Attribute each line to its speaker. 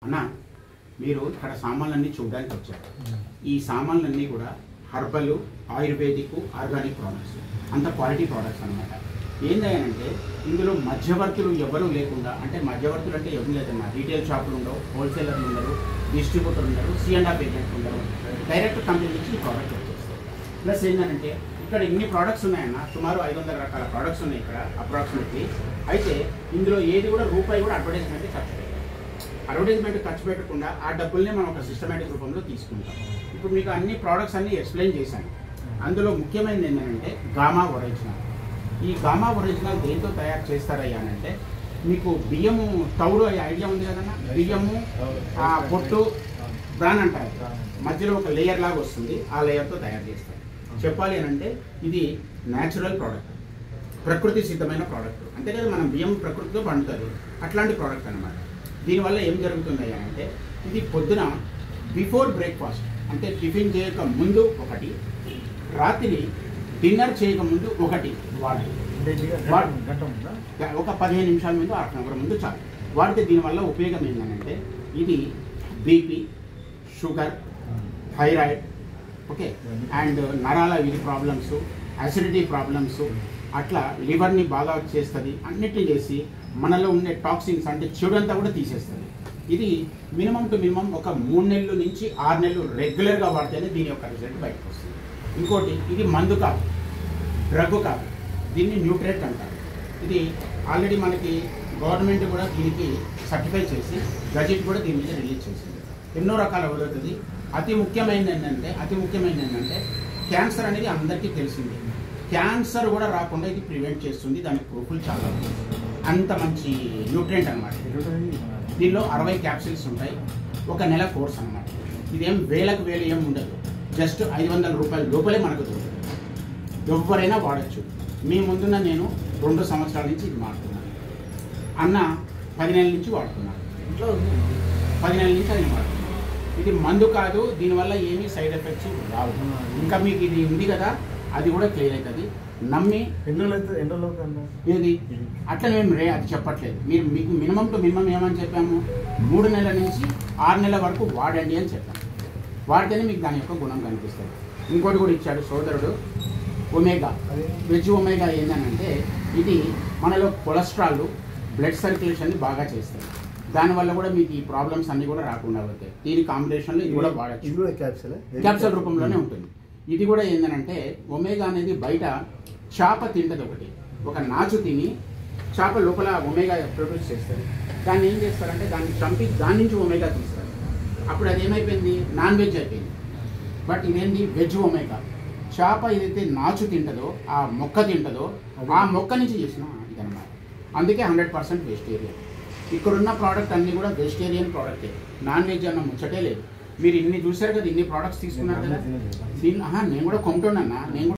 Speaker 1: అన్న మీరు ఇక్కడ సామాన్లన్నీ చూడడానికి వచ్చారు. ఈ సామాన్లన్నీ కూడా హర్బల్, ఆయుర్వేదిక్, ఆర్గానిక్ ప్రోడక్ట్స్, అంత క్వాలిటీ ప్రోడక్ట్స్ అనమాట. ఏంటంటే ఇందులో మధ్యవర్తులు ఎవరు లేకుండా, అంటే మధ్యవర్తులు అంటే ఎవరు లేదన్నా, రీటైల్ షాపులు ఉండవు, హోల్సేలర్లు ఉండరు, డిస్ట్రిబ్యూటర్ ఉండరు, C&F ఏజెంట్స్ ఉండరు, డైరెక్ట్ కంపెనీ నుంచి ఈ ప్రోడక్ట్ వచ్చేస్తాయి. ప్లస్ ఏంటంటే ఇక్కడ ఇన్ని ప్రోడక్ట్స్ ఉన్నాయన్న, సుమారు 500 రకాల ప్రోడక్ట్స్ ఉన్నాయి ఇక్కడ అప్రాక్సిమేట్లీ. అయితే ఇందులో ఏది కూడా రూపాయి కూడా అడ్వర్టైజ్మెంట్ ఖర్చు పెట్టాలి. అడ్వర్టైజ్మెంట్ ఖర్చు పెట్టకుండా ఆ డబ్బుల్ని మనం ఒక సిస్టమేటిక్ రూపంలో తీసుకుంటాం. ఇప్పుడు మీకు అన్ని ప్రోడక్ట్స్ అన్నీ ఎక్స్ప్లెయిన్ చేశాను. అందులో ముఖ్యమైనది ఏంటంటే గామా ఒరిజినల్. ఈ గామా ఒరిజినల్ దేంతో తయారు చేస్తారయ్యా అంటే, మీకు బియ్యము తౌడు ఐడియా ఉంది కదన్నా, బియ్యము పొట్టు బ్రాన్ అంటారు, మధ్యలో ఒక లేయర్ లాగా వస్తుంది, ఆ లేయర్తో తయారు చేస్తారు. చెప్పాలి అంటే ఇది న్యాచురల్ ప్రోడక్ట్, ప్రకృతి సిద్ధమైన ప్రోడక్ట్. అంతే కదా, మనం బియ్యం ప్రకృతితో పండుతుంది, అట్లాంటి ప్రోడక్ట్ అనమాట. దీనివల్ల ఏం జరుగుతుంది అంటే, ఇది పొద్దున బిఫోర్ బ్రేక్ఫాస్ట్ అంటే టిఫిన్ చేయక ముందు ఒకటి, రాత్రి డిన్నర్ చేయక ముందు ఒకటి వాడాలి. ఒక 15 నిమిషాల ముందు, హాఫ్ అన్ అవర్ ముందు చాలు వాడితే దీనివల్ల ఉపయోగం ఏంటంటే, ఇది BP, sugar, thyroid, okay, and నరాల ఇది ప్రాబ్లమ్స్, అసిడిటీ ప్రాబ్లమ్స్, అట్లా లివర్ని బాగా చేస్తుంది, అన్నిటిని చేసి మనలో ఉండే టాక్సిన్స్ అంటే చెడంతా కూడా తీసేస్తుంది. ఇది మినిమం టు మినిమం ఒక 3 నెలల నుంచి 6 నెలలు రెగ్యులర్గా వాడితేనే దీని యొక్క రిజల్ట్ బయటకు వస్తుంది. ఇంకోటి, ఇది మందు కాదు, డ్రగ్ కాదు, దీన్ని న్యూట్రియంట్ అంటారు. ఇది ఆల్రెడీ మనకి గవర్నమెంట్ కూడా దీనికి సర్టిఫై చేసి గజెట్ కూడా దీని మీద రిలీజ్ చేసింది. ఎన్నో రకాల అవుతుంది. అతి ముఖ్యమైనది ఏంటంటే క్యాన్సర్ అనేది అందరికీ తెలిసింది. క్యాన్సర్ కూడా రాకుండా ఇది ప్రివెంట్ చేస్తుంది. దానికి ప్రూఫ్లు చాలా అంత మంచి న్యూట్రియంట్ అనమాట. దీనిలో 60 క్యాప్సిల్స్ ఉంటాయి. ఒక నెల కోర్స్ అనమాట. ఇదేం వేలకు ఏం ఉండదు, జస్ట్ 500 రూపాయల లోపలే మనకు దొరుకుతుంది. ఎవరైనా వాడచ్చు. మీ ముందున్న నేను 2 సంవత్సరాల నుంచి ఇది వాడుతున్నాను, అన్న 10 నెలల నుంచి వాడుతున్నాను, 10 నెలల నుంచి అది వాడుతున్నాను. ఇది మందు కాదు, దీనివల్ల ఏమీ సైడ్ ఎఫెక్ట్స్ రావు. ఇంకా మీకు ఇది ఉంది కదా, అది కూడా క్లియర్ అవుతుంది. నమ్మి ఏది అట్లా మేము అది చెప్పట్లేదు. మీకు మినిమం టు మినిమం ఏమని చెప్పాము, 3 నెలల నుంచి 6 నెలల వరకు వాడండి అని చెప్పాము. వాడితేనే మీకు దాని యొక్క గుణం కనిపిస్తుంది. ఇంకోటి కూడా ఇచ్చాడు సోదరుడు, ఒమేగా, వెజ్ ఒమేగా. ఏంటంటే ఇది మనలో కొలెస్ట్రాల్, బ్లడ్ సర్క్యులేషన్ని బాగా చేస్తుంది. దానివల్ల కూడా మీకు ఈ ప్రాబ్లమ్స్ అన్నీ కూడా రాకుండా అవుతాయి. దీని కాంబినేషన్లో ఇది కూడా వాడచ్చు, క్యాప్సూల్ రూపంలోనే ఉంటుంది. ఇది కూడా ఏంటంటే ఒమేగా అనేది బయట చేప తింటది, ఒక నాచు తిని చేప లోపల ఒమేగా ప్రొడ్యూస్ చేస్తుంది. దాన్ని ఏం చేస్తారంటే దాన్ని చంపి దాని నుంచి ఒమేగా తీస్తారు. అప్పుడు అది ఏమైపోయింది, నాన్ వెజ్ అయిపోయింది. బట్ ఇదేంటి వెజ్ ఒమేగా. చేప ఏదైతే నాచు తింటదో, ఆ మొక్క తింటదో, ఆ మొక్క నుంచి చేసిన ఇదన్నమాట. అందుకే 100% వెజిటేరియన్. ఇక్కడున్న ప్రోడక్ట్ అన్నీ కూడా వెజిటేరియన్ ప్రోడక్టే, నాన్ వెజ్ అన్న ముచ్చటే లేదు. మీరు ఇన్ని చూసారు కదా, ఇన్ని ప్రోడక్ట్స్ తీసుకున్నారు కదా, నేను కూడా కొంటున్నా. నేను